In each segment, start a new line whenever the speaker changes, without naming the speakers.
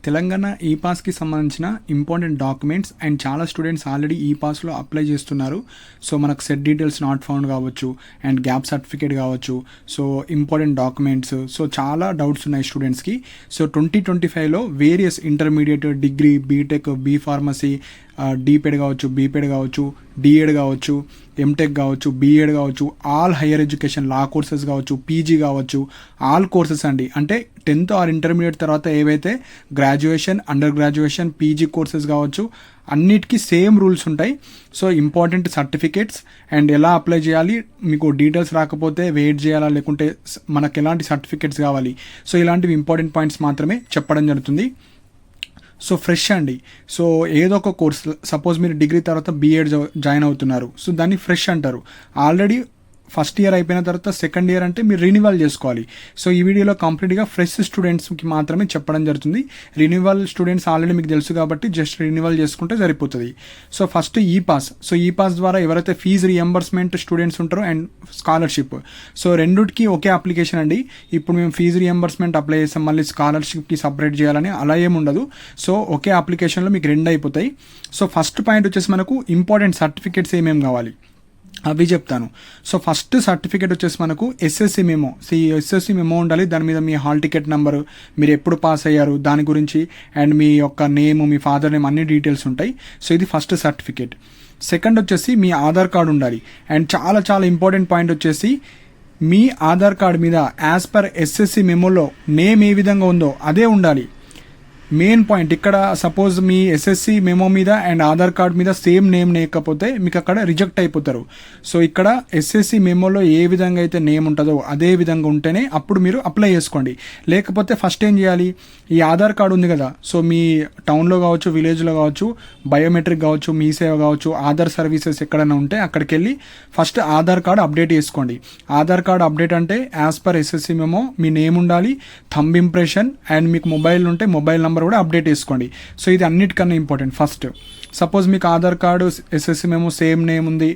తెలంగాణ ఈ పాస్కి సంబంధించిన ఇంపార్టెంట్ డాక్యుమెంట్స్ అండ్ చాలా స్టూడెంట్స్ ఆల్రెడీ ఈ పాస్లో అప్లై చేస్తున్నారు. సో మనకు సెట్ డీటెయిల్స్ నాట్ ఫౌండ్ కావచ్చు అండ్ గ్యాప్ సర్టిఫికేట్ కావచ్చు, సో ఇంపార్టెంట్ డాక్యుమెంట్స్, సో చాలా డౌట్స్ ఉన్నాయి స్టూడెంట్స్కి. సో 2025లో various intermediate, degree, BTech, B pharmacy, DPEd కావచ్చు, బీపెడ్ కావచ్చు, డిఎడ్ కావచ్చు, ఎంటెక్ కావచ్చు, బీఎడ్ కావచ్చు, all higher education, law courses కావచ్చు, పీజీ కావచ్చు, ఆల్ కోర్సెస్ అండి. అంటే 10th ఆర్ ఇంటర్మీడియట్ తర్వాత ఏవైతే graduation, under graduation, PG courses కావచ్చు, అన్నిటికీ సేమ్ రూల్స్ ఉంటాయి. సో ఇంపార్టెంట్ సర్టిఫికేట్స్ అండ్ ఎలా అప్లై చేయాలి, మీకు డీటెయిల్స్ రాకపోతే వెయిట్ చేయాలా, లేకుంటే మనకు ఎలాంటి సర్టిఫికేట్స్ కావాలి, సో ఇలాంటివి ఇంపార్టెంట్ పాయింట్స్ మాత్రమే చెప్పడం జరుగుతుంది. సో ఫ్రెష్ అండి. సో ఏదో ఒక కోర్స్, సపోజ్ మీరు డిగ్రీ తర్వాత బీఎడ్ జాయిన్ అవుతున్నారు, సో దాన్ని ఫ్రెష్ అంటారు. ఆల్రెడీ ఫస్ట్ ఇయర్ అయిపోయిన తర్వాత సెకండ్ ఇయర్ అంటే మీరు రినివల్ చేసుకోవాలి. సో ఈ వీడియోలో కంప్లీట్గా ఫ్రెష్ స్టూడెంట్స్కి మాత్రమే చెప్పడం జరుగుతుంది. రినివల్ స్టూడెంట్స్ ఆల్రెడీ మీకు తెలుసు కాబట్టి జస్ట్ రినివల్ చేసుకుంటే సరిపోతుంది. సో ఫస్ట్ ఈ పాస్. సో ఈ పాస్ ద్వారా ఎవరైతే ఫీజు రియంబర్స్మెంట్ స్టూడెంట్స్ ఉంటారో అండ్ స్కాలర్షిప్, సో రెండుకి ఒకే అప్లికేషన్ అండి. ఇప్పుడు మేము ఫీజు రియంబర్స్మెంట్ అప్లై చేస్తాం, మళ్ళీ స్కాలర్షిప్కి సపరేట్ చేయాలని అలా ఏముండదు. సో ఒకే అప్లికేషన్లో మీకు రెండు అయిపోతాయి. సో ఫస్ట్ పాయింట్ వచ్చేసి మనకు ఇంపార్టెంట్ సర్టిఫికేట్స్ ఏమేమి కావాలి అవి చెప్తాను. సో ఫస్ట్ సర్టిఫికేట్ వచ్చేసి మనకు ఎస్ఎస్సి మెమో. ఎస్ఎస్సి మెమో ఉండాలి. దాని మీద మీ హాల్ టికెట్ నెంబరు, మీరు ఎప్పుడు పాస్ అయ్యారు దాని గురించి, అండ్ మీ యొక్క నేమ్, మీ ఫాదర్ నేమ్, అన్ని డీటెయిల్స్ ఉంటాయి. సో ఇది ఫస్ట్ సర్టిఫికేట్. సెకండ్ వచ్చేసి మీ ఆధార్ కార్డు ఉండాలి. అండ్ చాలా చాలా ఇంపార్టెంట్ పాయింట్ వచ్చేసి మీ ఆధార్ కార్డు మీద యాజ్ పర్ ఎస్ఎస్సి మెమోలో నేమ్ ఏ విధంగా ఉందో అదే ఉండాలి. మెయిన్ పాయింట్ ఇక్కడ, సపోజ్ మీ ఎస్ఎస్సి మెమో మీద అండ్ ఆధార్ కార్డ్ మీద సేమ్ నేమ్ లేకపోతే మీకు అక్కడ రిజెక్ట్ అయిపోతారు. సో ఇక్కడ ఎస్ఎస్సి మెమోలో ఏ విధంగా అయితే నేమ్ ఉంటుందో అదే విధంగా ఉంటేనే అప్పుడు మీరు అప్లై చేసుకోండి. లేకపోతే ఫస్ట్ ఏం చేయాలి, ఈ ఆధార్ కార్డు ఉంది కదా, సో మీ టౌన్లో కావచ్చు, విలేజ్లో కావచ్చు, బయోమెట్రిక్ కావచ్చు, మీ సేవ కావచ్చు, ఆధార్ సర్వీసెస్ ఎక్కడైనా ఉంటే అక్కడికి వెళ్ళి ఫస్ట్ ఆధార్ కార్డు అప్డేట్ చేసుకోండి. ఆధార్ కార్డు అప్డేట్ అంటే యాజ్ పర్ ఎస్ఎస్సి మెమో మీ నేమ్ ఉండాలి, థంబ్ ఇంప్రెషన్, అండ్ మీకు మొబైల్ ఉంటే మొబైల్ నెంబర్ కూడా అప్డేట్ చేసుకోండి. సో ఇది అన్నిటికన్నా ఇంపార్టెంట్ ఫస్ట్. సపోజ్ మీకు Aadhaar card, SSC memo same name ఉంది,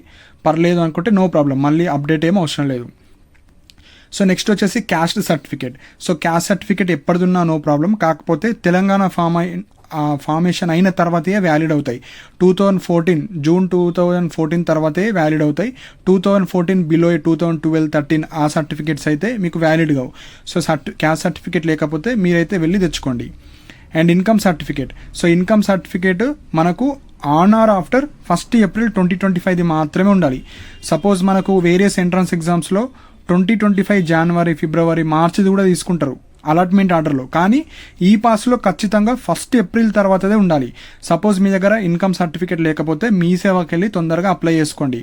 పర్లేదు అనుకుంటే నో ప్రాబ్లం, మళ్ళీ అప్డేట్ ఏమీ అవసరం లేదు. సో నెక్స్ట్ వచ్చేసి caste certificate. So caste certificate ఎప్పటిదున్నా నో ప్రాబ్లం, కాకపోతే తెలంగాణ ఫార్మేషన్ అయిన తర్వాతే వ్యాలిడ్ అవుతాయి. 2014 జూన్ 2014 తర్వాతే వ్యాలిడ్ అవుతాయి. 2014 బిలో 2012, 13 ఆ సర్టిఫికేట్స్ అయితే మీకు వ్యాలిడ్ కావు. సో క్యాస్ట్ సర్టిఫికేట్ లేకపోతే మీరైతే వెళ్ళి తెచ్చుకోండి. And income certificate. So income certificate మనకు ఆన్ ఆర్ ఆఫ్టర్ 1 ఏప్రిల్ 2025 మాత్రమే ఉండాలి. సపోజ్ మనకు వేరియస్ ఎంట్రన్స్ ఎగ్జామ్స్లో 2025 జనవరి, ఫిబ్రవరి, మార్చిది కూడా తీసుకుంటారు అలాట్మెంట్ ఆర్డర్లో, కానీ ఈ పాస్లో ఖచ్చితంగా 1 ఏప్రిల్ తర్వాతదే ఉండాలి. సపోజ్ మీ దగ్గర ఇన్కమ్ సర్టిఫికేట్ లేకపోతే మీ సేవకి వెళ్ళి తొందరగా అప్లై చేసుకోండి.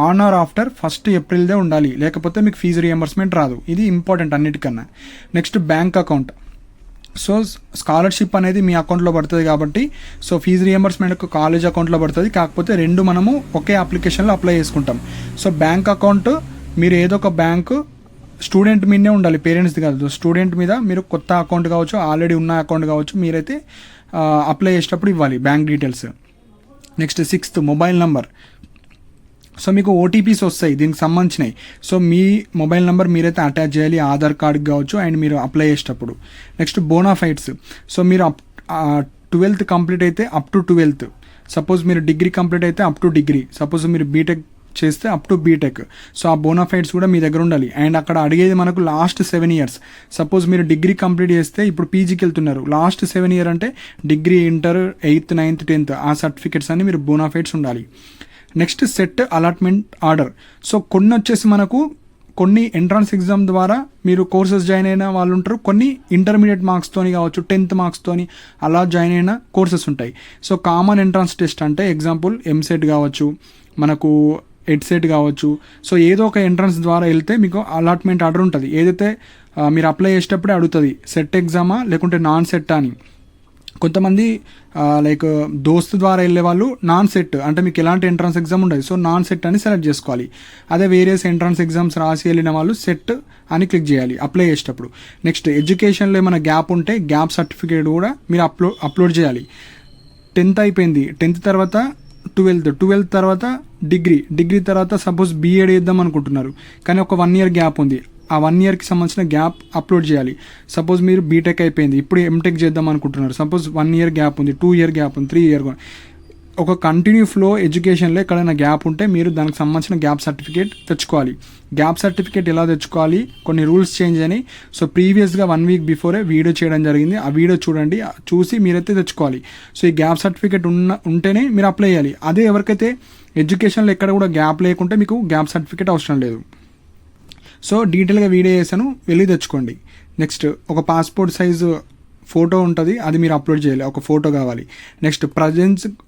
ఆన్ ఆర్ ఆఫ్టర్ 1 ఏప్రిల్దే ఉండాలి, లేకపోతే మీకు ఫీజు రియంబర్స్మెంట్ రాదు. ఇది ఇంపార్టెంట్ అన్నిటికన్నా. Next bank account. So scholarship అనేది మీ అకౌంట్లో పడుతుంది కాబట్టి, సో ఫీజు రియంబర్స్మెంట్ కాలేజ్ అకౌంట్లో పడుతుంది, కాకపోతే రెండు మనము ఒకే అప్లికేషన్లో అప్లై చేసుకుంటాం. సో బ్యాంక్ అకౌంట్ మీరు ఏదో ఒక బ్యాంకు స్టూడెంట్ మీదనే ఉండాలి, పేరెంట్స్ది కాదు. స్టూడెంట్ మీద మీరు కొత్త అకౌంట్ కావచ్చు, ఆల్రెడీ ఉన్న అకౌంట్ కావచ్చు, మీరైతే అప్లై చేసేటప్పుడు ఇవ్వాలి bank details. Next 6th mobile number. So మీకు ఓటీపీస్ వస్తాయి దీనికి సంబంధించినవి. సో మీ మొబైల్ నెంబర్ మీరైతే అటాచ్ చేయాలి ఆధార్ కార్డ్కి కావచ్చు అండ్ మీరు అప్లై చేసేటప్పుడు. Next bonafides. సో మీరు 12th కంప్లీట్ అయితే అప్ టు 12th. సపోజ్ మీరు డిగ్రీ కంప్లీట్ అయితే అప్ టు డిగ్రీ. సపోజ్ మీరు బీటెక్ చేస్తే అప్ టు బీటెక్. సో ఆ బోనాఫైడ్స్ కూడా మీ దగ్గర ఉండాలి. అండ్ అక్కడ అడిగేది మనకు లాస్ట్ 7 years. సపోజ్ మీరు డిగ్రీ కంప్లీట్ చేస్తే ఇప్పుడు పీజీకి వెళ్తున్నారు, లాస్ట్ 7 year అంటే degree, inter, 8th, 9th, 10th ఆ సర్టిఫికేట్స్ అన్ని మీరు బోనాఫైడ్స్ ఉండాలి. Next set allotment order. So కొన్ని వచ్చేసి మనకు కొన్ని ఎంట్రన్స్ ఎగ్జామ్ ద్వారా మీరు కోర్సెస్ జాయిన్ అయిన వాళ్ళు ఉంటారు, కొన్ని ఇంటర్మీడియట్ మార్క్స్తోని కావచ్చు, 10th మార్క్స్తోని అలా జాయిన్ అయిన కోర్సెస్ ఉంటాయి. సో కామన్ ఎంట్రన్స్ టెస్ట్ అంటే ఎగ్జాంపుల్ ఎంసెట్ కావచ్చు, మనకు ఎడ్సెట్ కావచ్చు. సో ఏదో ఒక ఎంట్రన్స్ ద్వారా వెళ్తే మీకు అలాట్మెంట్ ఆర్డర్ ఉంటుంది. ఏదైతే మీరు అప్లై చేసేటప్పుడే అడుగుతుంది సెట్ ఎగ్జామా లేకుంటే నాన్ సెట్ అని. కొంతమంది లైక్ దోస్త్ ద్వారా వెళ్ళే వాళ్ళు నాన్ సెట్ అంటే మీకు ఎలాంటి ఎంట్రన్స్ ఎగ్జామ్ ఉండదు, సో నాన్ సెట్ అని సెలెక్ట్ చేసుకోవాలి. అదే వేరియస్ ఎంట్రన్స్ ఎగ్జామ్స్ రాసి వెళ్ళిన వాళ్ళు సెట్ అని క్లిక్ చేయాలి అప్లై చేసేటప్పుడు. నెక్స్ట్ ఎడ్యుకేషన్లో ఏమైనా గ్యాప్ ఉంటే గ్యాప్ సర్టిఫికేట్ కూడా మీరు అప్లోడ్ చేయాలి. 10th అయిపోయింది, 10th తర్వాత 12th తర్వాత డిగ్రీ తర్వాత సపోజ్ బీఎడ్ చేద్దాం అనుకుంటున్నారు, కానీ ఒక 1 year గ్యాప్ ఉంది. ఆ 1 ఇయర్కి సంబంధించిన గ్యాప్ అప్లోడ్ చేయాలి. సపోజ్ మీరు బీటెక్ అయిపోయింది, ఇప్పుడు ఎంటెక్ చేద్దాం అనుకుంటున్నారు, సపోజ్ 1 ఇయర్ గ్యాప్ ఉంది, 2 ఇయర్ గ్యాప్ ఉంది, 3 ఇయర్, ఒక కంటిన్యూ ఫ్లో ఎడ్యుకేషన్లో ఎక్కడైనా గ్యాప్ ఉంటే మీరు దానికి సంబంధించిన గ్యాప్ సర్టిఫికేట్ తెచ్చుకోవాలి. గ్యాప్ సర్టిఫికేట్ ఎలా తెచ్చుకోవాలి, కొన్ని రూల్స్ చేంజ్ అయినాయి. సో ప్రీవియస్గా 1 వీక్ బిఫోరే వీడియో చేయడం జరిగింది, ఆ వీడియో చూడండి, చూసి మీరైతే తెచ్చుకోవాలి. సో ఈ గ్యాప్ సర్టిఫికేట్ ఉంటేనే మీరు అప్లై చేయాలి. అదే ఎవరికైతే ఎడ్యుకేషన్లో ఎక్కడ కూడా గ్యాప్ లేకుంటే మీకు గ్యాప్ సర్టిఫికేట్ అవసరం లేదు. సో డీటెయిల్గా వీడియో చేశాను, వెళ్ళి తెచ్చుకోండి. నెక్స్ట్ ఒక పాస్పోర్ట్ సైజు ఫోటో ఉంటుంది, అది మీరు అప్లోడ్ చేయాలి, ఒక ఫోటో కావాలి. Next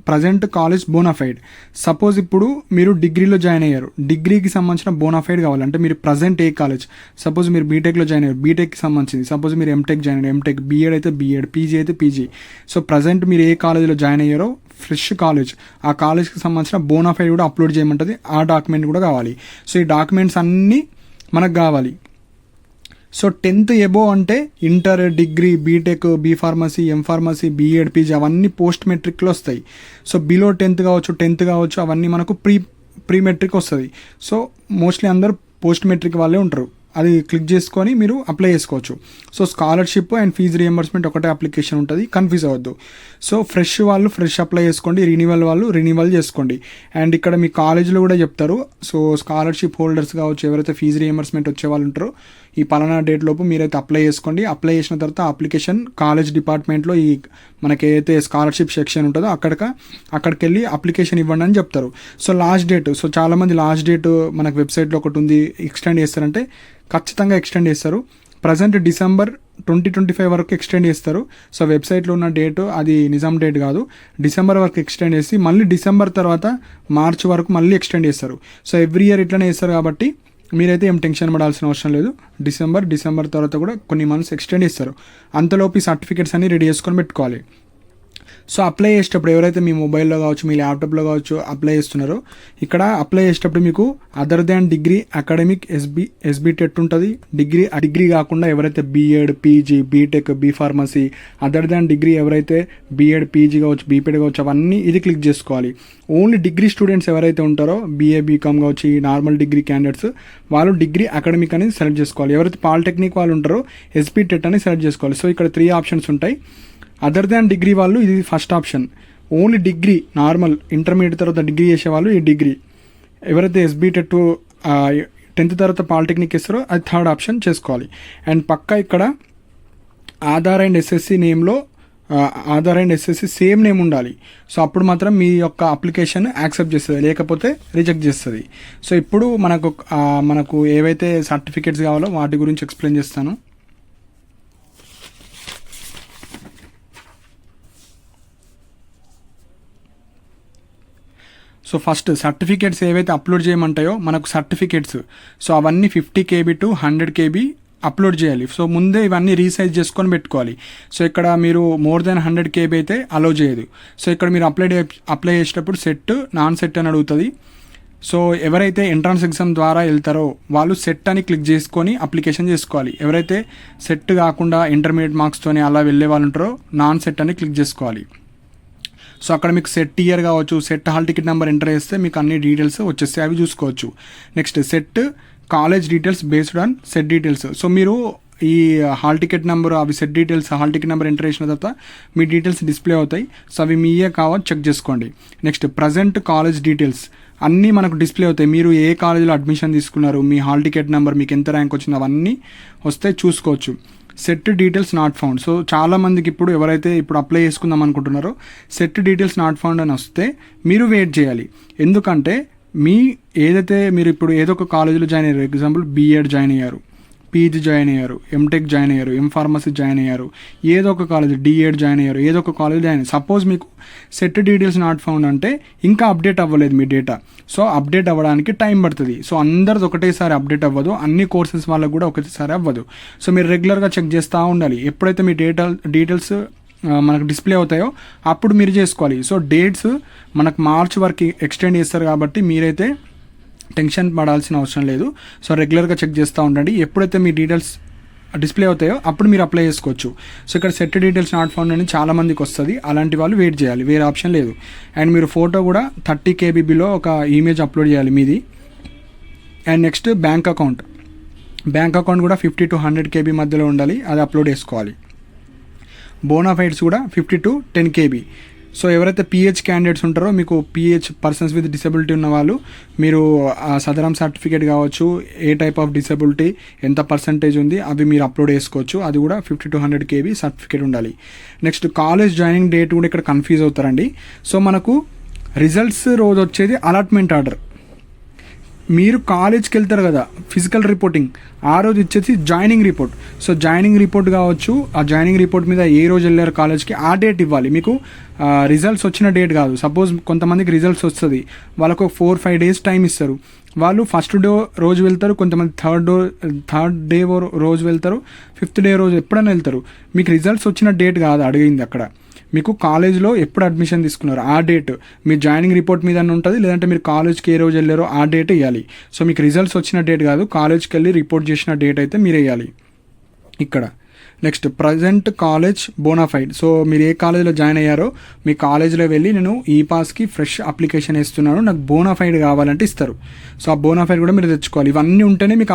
present college bonafide. Suppose ఇప్పుడు మీరు డిగ్రీలో జాయిన్ అయ్యారు, డిగ్రీకి సంబంధించిన బోనాఫైడ్ కావాలి, అంటే మీరు ప్రజెంట్ ఏ కాలేజ్, సపోజ్ మీరు బీటెక్లో జాయిన్ అయ్యారు, బీటెక్కి సంబంధించింది, సపోజ్ మీరు ఎంటెక్ జాయిన్ అయ్యారు, ఎంటెక్, బీఎడ్ అయితే బీఎడ్, పీజీ అయితే పీజీ. సో ప్రజెంట్ మీరు ఏ కాలేజీలో జాయిన్ అయ్యారో ఫ్రెష్ కాలేజ్, ఆ కాలేజ్కి సంబంధించిన బోనాఫైడ్ కూడా అప్లోడ్ చేయమంటుంది, ఆ డాక్యుమెంట్ కూడా కావాలి. సో ఈ డాక్యుమెంట్స్ అన్నీ మనకు కావాలి. సో 10th ఎబో అంటే inter, degree, BTech, B pharmacy, M pharmacy, BEd, PG అవన్నీ పోస్ట్ మెట్రిక్లో వస్తాయి. సో బిలో 10th కావచ్చు, అవన్నీ మనకు ప్రీ మెట్రిక్ వస్తుంది. సో మోస్ట్లీ అందరూ పోస్ట్ మెట్రిక్ వాళ్ళే ఉంటారు, అది క్లిక్ చేసుకొని మీరు అప్లై చేసుకోవచ్చు. So scholarship and fee reimbursement ఒకటే అప్లికేషన్ ఉంటుంది, కన్ఫ్యూజ్ అవ్వద్దు. సో ఫ్రెష్ వాళ్ళు ఫ్రెష్ అప్లై చేసుకోండి, రినివల్ వాళ్ళు రినివల్ చేసుకోండి. అండ్ ఇక్కడ మీ కాలేజీలో కూడా చెప్తారు. సో స్కాలర్షిప్ హోల్డర్స్ కావచ్చు, ఎవరైతే ఫీజు రియంబర్స్మెంట్ వచ్చే వాళ్ళు ఉంటారో, ఈ పలానా డేట్ లోపు మీరైతే అప్లై చేసుకోండి. అప్లై చేసిన తర్వాత అప్లికేషన్ కాలేజ్ డిపార్ట్మెంట్లో ఈ మనకి ఏదైతే స్కాలర్షిప్ సెక్షన్ ఉంటుందో అక్కడికి వెళ్ళి అప్లికేషన్ ఇవ్వండి అని చెప్తారు. సో లాస్ట్ డేట్, సో చాలామంది లాస్ట్ డేట్ మనకు వెబ్సైట్లో ఒకటి ఉంది, ఎక్స్టెండ్ చేస్తారంటే ఖచ్చితంగా ఎక్స్టెండ్ చేస్తారు. ప్రజెంట్ December 2025 వరకు ఎక్స్టెండ్ చేస్తారు. సో వెబ్సైట్లో ఉన్న డేటు అది నిజాం డేట్ కాదు, డిసెంబర్ వరకు ఎక్స్టెండ్ చేసి మళ్ళీ డిసెంబర్ తర్వాత మార్చ్ వరకు మళ్ళీ ఎక్స్టెండ్ చేస్తారు. సో ఎవ్రీ ఇయర్ ఇట్లనే చేస్తారు కాబట్టి మీరైతే ఏం టెన్షన్ పడాల్సిన అవసరం లేదు. డిసెంబర్ తర్వాత కూడా కొన్ని మంత్స్ ఎక్స్టెండ్ చేస్తారు. అంతలోపు ఈ సర్టిఫికేట్స్ అన్ని రెడీ చేసుకొని పెట్టుకోవాలి. సో అప్లై చేసేటప్పుడు ఎవరైతే మీ మొబైల్లో కావచ్చు, మీ ల్యాప్టాప్లో కావచ్చు అప్లై చేస్తున్నారో, ఇక్కడ అప్లై చేసేటప్పుడు మీకు అదర్ దాన్ డిగ్రీ అకాడమిక్ ఎస్బీ టెట్ ఉంటుంది. డిగ్రీ కాకుండా ఎవరైతే BEd, PG, BTech, B pharmacy, other than degree ఎవరైతే బీఎడ్, పీజీ కావచ్చు, బీపీఎడ్ కావచ్చు, అవన్నీ ఇది క్లిక్ చేసుకోవాలి. ఓన్లీ డిగ్రీ స్టూడెంట్స్ ఎవరైతే ఉంటారో, బీఏ, బీకామ్ కావచ్చు, ఈ నార్మల్ డిగ్రీ క్యాండిడేట్స్ వాళ్ళు డిగ్రీ అకాడమిక్ అనేది సెలెక్ట్ చేసుకోవాలి. ఎవరైతే పాలిటెక్నిక్ వాళ్ళు ఉంటారో ఎస్బీ టెట్ అని సెలెక్ట్ చేసుకోవాలి. సో ఇక్కడ 3 ఆప్షన్స్ ఉంటాయి. అదర్ దాన్ డిగ్రీ వాళ్ళు ఇది first option. Only degree normal intermediate తర్వాత డిగ్రీ చేసేవాళ్ళు ఈ డిగ్రీ. ఎవరైతే ఎస్బీ టెట్ 10th తర్వాత పాలిటెక్నిక్ ఇస్తారో అది 3rd ఆప్షన్ చేసుకోవాలి. అండ్ పక్కా ఇక్కడ ఆధార్ అండ్ ఎస్ఎస్సి నేమ్లో Aadhaar and SSC same name ఉండాలి. సో అప్పుడు మాత్రం మీ యొక్క అప్లికేషన్ యాక్సెప్ట్ చేస్తుంది, లేకపోతే రిజెక్ట్ చేస్తుంది. సో ఇప్పుడు మనకు ఏవైతే సర్టిఫికేట్స్ కావాలో వాటి గురించి ఎక్స్ప్లెయిన్ చేస్తాను. సో ఫస్ట్ సర్టిఫికేట్స్ ఏవైతే అప్లోడ్ చేయమంటాయో మనకు సర్టిఫికేట్స్, సో అవన్నీ 50 KB to 100 KB అప్లోడ్ చేయాలి. సో ముందే ఇవన్నీ రీసైజ్ చేసుకొని పెట్టుకోవాలి. సో ఇక్కడ మీరు మోర్ దెన్ 100 KB అయితే అలో చేయదు. సో ఇక్కడ మీరు అప్లై చేసేటప్పుడు సెట్, నాన్ సెట్ అని అడుగుతుంది. సో ఎవరైతే ఎంట్రన్స్ ఎగ్జామ్ ద్వారా వెళ్తారో వాళ్ళు సెట్ అని క్లిక్ చేసుకొని అప్లికేషన్ చేసుకోవాలి. ఎవరైతే సెట్ కాకుండా ఇంటర్మీడియట్ మార్క్స్తోని అలా వెళ్ళే వాళ్ళు ఉంటారో నాన్ సెట్ అని క్లిక్ చేసుకోవాలి. సో అక్కడ మీకు సెట్ ఇయర్ కావచ్చు, set hall ticket number enter చేస్తే మీకు అన్ని డీటెయిల్స్ వచ్చేస్తాయి, అవి చూసుకోవచ్చు. Next set college details based on set details. So మీరు ఈ హాల్ టికెట్ నెంబర్, అవి set details, hall ticket number enter చేసిన తర్వాత మీ డీటెయిల్స్ డిస్ప్లే అవుతాయి. సో అవి మీయే కావాలి, చెక్ చేసుకోండి. నెక్స్ట్ ప్రజెంట్ కాలేజ్ డీటెయిల్స్ అన్నీ మనకు డిస్ప్లే అవుతాయి. మీరు ఏ కాలేజీలో అడ్మిషన్ తీసుకున్నారు, మీ హాల్ టికెట్ నెంబర్, మీకు ఎంత ర్యాంక్ వచ్చిందో అవన్నీ వస్తే చూసుకోవచ్చు. Set details not found. So చాలామందికి ఇప్పుడు ఎవరైతే ఇప్పుడు అప్లై చేసుకుందాం అనుకుంటున్నారో సెట్ డీటెయిల్స్ నాట్ ఫౌండ్ అని వస్తే మీరు వెయిట్ చేయాలి. ఎందుకంటే ఏదైతే మీరు ఇప్పుడు ఏదో ఒక కాలేజీలో జాయిన్ అయ్యారు, ఎగ్జాంపుల్ బీఎడ్ జాయిన్ అయ్యారు, పీజీ జాయిన్ అయ్యారు, ఎంటెక్ జాయిన్ అయ్యారు, ఎం ఫార్మసీ జాయిన్ అయ్యారు, ఏదో ఒక కాలేజ్ డిఎడ్ జాయిన్ అయ్యారు, ఏదో ఒక కాలేజ్ జాయిన్ అయ్యారు. సపోజ్ మీకు సెట్ డీటెయిల్స్ నాట్ ఫౌండ్ అంటే ఇంకా అప్డేట్ అవ్వలేదు మీ డేటా. సో అప్డేట్ అవ్వడానికి టైం పడుతుంది. సో అందరిది ఒకటేసారి అప్డేట్ అవ్వదు, అన్ని కోర్సెస్ వాళ్ళకు కూడా ఒకటేసారి అవ్వదు. సో మీరు రెగ్యులర్గా చెక్ చేస్తూ ఉండాలి. ఎప్పుడైతే మీ డీటెయిల్స్ మనకు డిస్ప్లే అవుతాయో అప్పుడు మీరు చేసుకోవాలి. సో డేట్స్ మనకు మార్చ్ వరకు ఎక్స్టెండ్ చేస్తారు కాబట్టి మీరైతే టెన్షన్ పడాల్సిన అవసరం లేదు. సో రెగ్యులర్గా చెక్ చేస్తూ ఉండండి. ఎప్పుడైతే మీ డీటెయిల్స్ డిస్ప్లే అవుతాయో అప్పుడు మీరు అప్లై చేసుకోవచ్చు. సో ఇక్కడ సెట్ డీటెయిల్స్ నాట్ ఫౌండ్ అని చాలామందికి వస్తుంది. అలాంటి వాళ్ళు వెయిట్ చేయాలి, వేరే ఆప్షన్ లేదు. అండ్ మీరు ఫోటో కూడా 30 KB బిలో ఒక ఇమేజ్ అప్లోడ్ చేయాలి మీది. And next bank account. Bank account కూడా 50 to 100 KB మధ్యలో ఉండాలి, అది అప్లోడ్ చేసుకోవాలి. బోనాఫైడ్స్ కూడా 50 to 10 KB. సో ఎవరైతే PH క్యాండిడేట్స్ ఉంటారో, మీకు PH పర్సన్స్ విత్ డిసబిలిటీ ఉన్న వాళ్ళు, మీరు సదరం సర్టిఫికేట్ కావచ్చు, ఏ టైప్ ఆఫ్ డిసబిలిటీ, ఎంత పర్సంటేజ్ ఉంది, అవి మీరు అప్లోడ్ చేసుకోవచ్చు. అది కూడా 50 to 100 KB సర్టిఫికేట్ ఉండాలి. నెక్స్ట్ కాలేజ్ జాయినింగ్ డేట్ కూడా ఇక్కడ కన్ఫ్యూజ్ అవుతారండి. సో మనకు రిజల్ట్స్ రోజు వచ్చేది అలాట్మెంట్ ఆర్డర్. మీరు కాలేజ్కి వెళ్తారు కదా, ఫిజికల్ రిపోర్టింగ్, ఆ రోజు ఇచ్చేసి joining report. So joining report కావచ్చు, ఆ జాయినింగ్ రిపోర్ట్ మీద ఏ రోజు వెళ్ళారు కాలేజ్కి ఆ డేట్ ఇవ్వాలి. మీకు రిజల్ట్స్ వచ్చిన డేట్ కాదు. సపోజ్ కొంతమందికి రిజల్ట్స్ వస్తుంది, వాళ్ళకు 4-5 days టైం ఇస్తారు. వాళ్ళు ఫస్ట్ డే రోజు వెళ్తారు, కొంతమంది థర్డ్ డే రోజు వెళ్తారు, 5th day రోజు ఎప్పుడైనా వెళ్తారు. మీకు రిజల్ట్స్ వచ్చిన డేట్ కాదు అడిగింది అక్కడ. మీకు కాలేజ్లో ఎప్పుడు అడ్మిషన్ తీసుకున్నారు ఆ డేట్ మీ జాయినింగ్ రిపోర్ట్ మీద ఉంటుంది, లేదంటే మీరు కాలేజ్కి ఏ రోజు వెళ్ళారో ఆ డేట్ వేయాలి. సో మీకు రిజల్ట్స్ వచ్చిన డేట్ కాదు, కాలేజ్కి వెళ్ళి రిపోర్ట్ చేసిన డేట్ అయితే మీరు వేయాలి ఇక్కడ. Next present college bonafide. So మీరు ఏ కాలేజ్లో జాయిన్ అయ్యారో మీ కాలేజ్లో వెళ్ళి నేను ఈ పాస్కి ఫ్రెష్ అప్లికేషన్ వేస్తున్నాను, నాకు బోనాఫైడ్ కావాలంటే ఇస్తారు. సో ఆ బోనాఫైడ్ కూడా మీరు తెచ్చుకోవాలి. ఇవన్నీ ఉంటేనే మీకు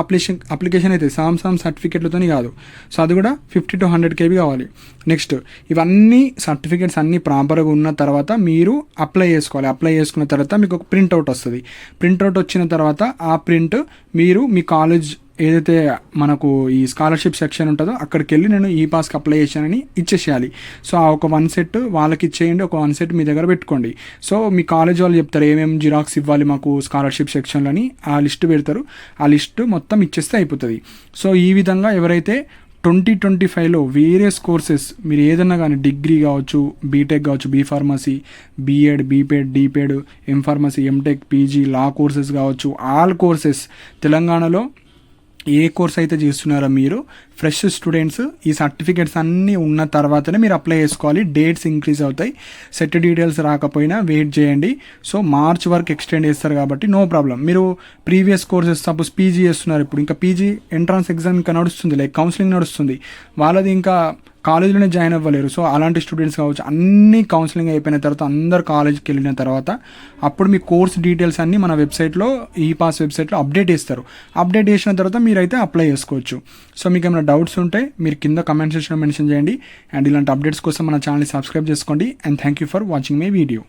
అప్లికేషన్ అయితే సామ్ సర్టిఫికేట్లతో కాదు. సో అది కూడా 50 to 100 KB కావాలి. నెక్స్ట్ ఇవన్నీ సర్టిఫికేట్స్ అన్నీ ప్రాపర్గా ఉన్న తర్వాత మీరు అప్లై చేసుకోవాలి. అప్లై చేసుకున్న తర్వాత మీకు ఒక ప్రింట్అవుట్ వస్తుంది. ప్రింట్అవుట్ వచ్చిన తర్వాత ఆ ప్రింట్ మీరు మీ కాలేజ్ ఏదైతే మనకు ఈ స్కాలర్షిప్ సెక్షన్ ఉంటుందో అక్కడికి వెళ్ళి నేను ఈ పాస్కి అప్లై చేశానని ఇచ్చేసేయాలి. సో ఆ ఒక 1 set వాళ్ళకి ఇచ్చేయండి, ఒక 1 set మీ దగ్గర పెట్టుకోండి. సో మీ కాలేజ్ వాళ్ళు చెప్తారు ఏమేమి జిరాక్స్ ఇవ్వాలి మాకు స్కాలర్షిప్ సెక్షన్లో అని, ఆ లిస్ట్ పెడతారు. ఆ లిస్ట్ మొత్తం ఇచ్చేస్తే అయిపోతుంది. సో ఈ విధంగా ఎవరైతే 2025లో వేరియస్ కోర్సెస్ మీరు ఏదన్నా కానీ డిగ్రీ కావచ్చు, బీటెక్ కావచ్చు, B.Pharmacy, B.Ed, B.Ped, D.Ped, M.Pharmacy, M.Tech, PG, లా కోర్సెస్ కావచ్చు, ఆల్ కోర్సెస్ తెలంగాణలో ఏ కోర్స్ అయితే చేస్తున్నారో మీరు ఫ్రెష్ స్టూడెంట్స్ ఈ సర్టిఫికేట్స్ అన్నీ ఉన్న తర్వాతనే మీరు అప్లై చేసుకోవాలి. డేట్స్ ఇంక్రీజ్ అవుతాయి. సెట్ డీటెయిల్స్ రాకపోయినా వెయిట్ చేయండి. సో మార్చ్ వరకు ఎక్స్టెండ్ చేస్తారు కాబట్టి నో ప్రాబ్లం. మీరు ప్రీవియస్ కోర్సెస్ సపోజ్ పీజీ చేస్తున్నారు, ఇప్పుడు ఇంకా పీజీ ఎంట్రన్స్ ఎగ్జామ్ ఇంకా నడుస్తుంది, లైక్ కౌన్సిలింగ్ నడుస్తుంది, వాళ్ళది ఇంకా కాలేజీలోనే జాయిన్ అవ్వలేరు. సో అలాంటి స్టూడెంట్స్ కావచ్చు, అన్ని కౌన్సిలింగ్ అయిపోయిన తర్వాత అందరు కాలేజ్కి వెళ్ళిన తర్వాత అప్పుడు మీ కోర్స్ డీటెయిల్స్ అన్నీ మన వెబ్సైట్లో, ఈ పాస్ వెబ్సైట్లో అప్డేట్ చేస్తారు. అప్డేట్ చేసిన తర్వాత మీరైతే అప్లై చేసుకోవచ్చు. సో మీకు ఏమైనా డౌట్స్ ఉంటే మీరు కింద కమెంట్ సెక్షన్లో మెన్షన్ చేయండి. అండ్ ఇలాంటి అప్డేట్స్ కోసం మన ఛానల్ని సబ్స్క్రైబ్ చేసుకోండి. And thank you for watching my video.